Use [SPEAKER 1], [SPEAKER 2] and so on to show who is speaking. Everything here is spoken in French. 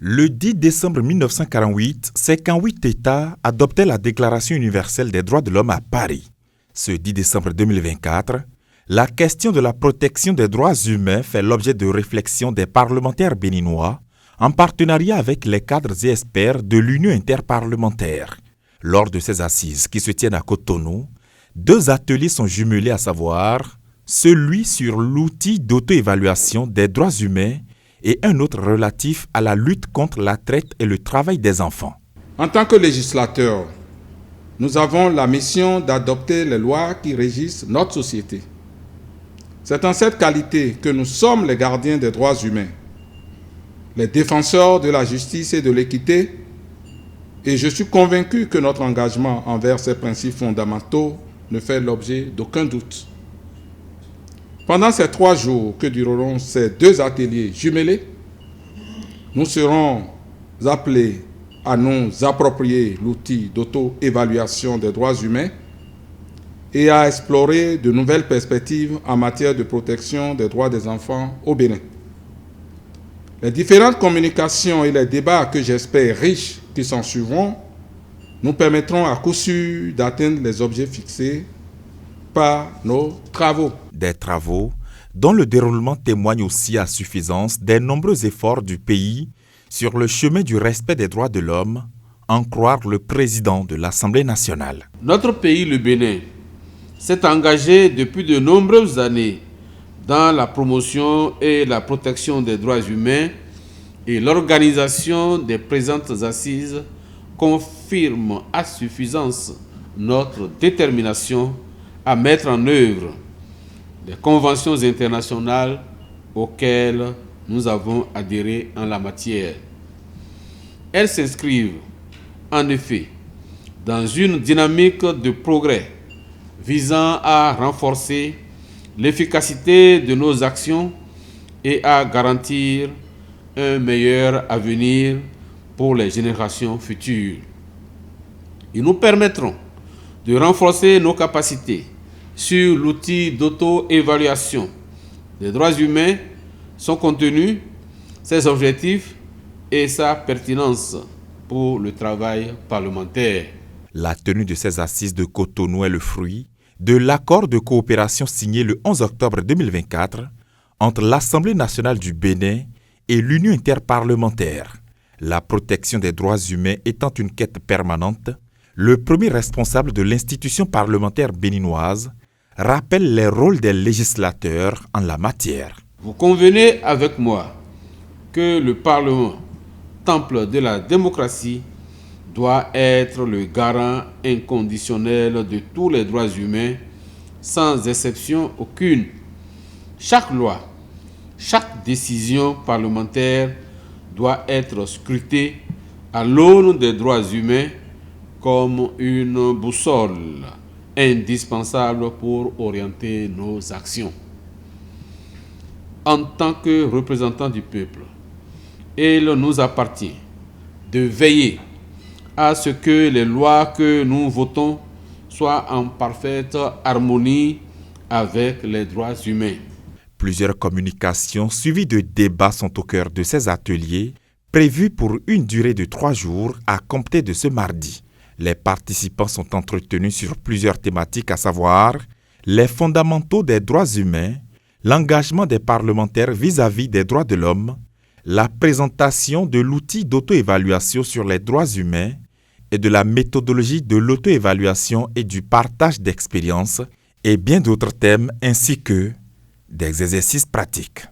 [SPEAKER 1] Le 10 décembre 1948, 58 États adoptaient la Déclaration universelle des droits de l'homme à Paris. Ce 10 décembre 2024, la question de la protection des droits humains fait l'objet de réflexions des parlementaires béninois en partenariat avec les cadres et experts de l'Union interparlementaire. Lors de ces assises qui se tiennent à Cotonou, 2 ateliers sont jumelés, à savoir celui sur l'outil d'auto-évaluation des droits humains et un autre relatif à la lutte contre la traite et le travail des enfants.
[SPEAKER 2] En tant que législateurs, nous avons la mission d'adopter les lois qui régissent notre société. C'est en cette qualité que nous sommes les gardiens des droits humains, les défenseurs de la justice et de l'équité, et je suis convaincu que notre engagement envers ces principes fondamentaux ne fait l'objet d'aucun doute. Pendant ces 3 jours que dureront ces 2 ateliers jumelés, nous serons appelés à nous approprier l'outil d'auto-évaluation des droits humains et à explorer de nouvelles perspectives en matière de protection des droits des enfants au Bénin. Les différentes communications et les débats que j'espère riches qui s'en suivront nous permettront à coup sûr d'atteindre les objets fixés par nos travaux.
[SPEAKER 1] Des travaux dont le déroulement témoigne aussi à suffisance des nombreux efforts du pays sur le chemin du respect des droits de l'homme, en croire le président de l'Assemblée nationale.
[SPEAKER 3] Notre pays, le Bénin, s'est engagé depuis de nombreuses années dans la promotion et la protection des droits humains, et l'organisation des présentes assises confirme à suffisance notre détermination à mettre en œuvre les conventions internationales auxquelles nous avons adhéré en la matière. Elles s'inscrivent en effet dans une dynamique de progrès visant à renforcer l'efficacité de nos actions et à garantir un meilleur avenir pour les générations futures. Ils nous permettront de renforcer nos capacités sur l'outil d'auto-évaluation des droits humains, son contenu, ses objectifs et sa pertinence pour le travail parlementaire.
[SPEAKER 1] La tenue de ces assises de Cotonou est le fruit de l'accord de coopération signé le 11 octobre 2024 entre l'Assemblée nationale du Bénin et l'Union interparlementaire. La protection des droits humains étant une quête permanente, le premier responsable de l'institution parlementaire béninoise rappelle les rôles des législateurs en la matière.
[SPEAKER 3] Vous convenez avec moi que le Parlement, temple de la démocratie, doit être le garant inconditionnel de tous les droits humains, sans exception aucune. Chaque loi, chaque décision parlementaire doit être scrutée à l'aune des droits humains comme une boussole indispensable pour orienter nos actions. En tant que représentants du peuple, il nous appartient de veiller à ce que les lois que nous votons soient en parfaite harmonie avec les droits humains.
[SPEAKER 1] Plusieurs communications suivies de débats sont au cœur de ces ateliers, prévus pour une durée de 3 jours à compter de ce mardi. Les participants sont entretenus sur plusieurs thématiques, à savoir les fondamentaux des droits humains, l'engagement des parlementaires vis-à-vis des droits de l'homme, la présentation de l'outil d'auto-évaluation sur les droits humains et de la méthodologie de l'auto-évaluation et du partage d'expériences, et bien d'autres thèmes ainsi que des exercices pratiques.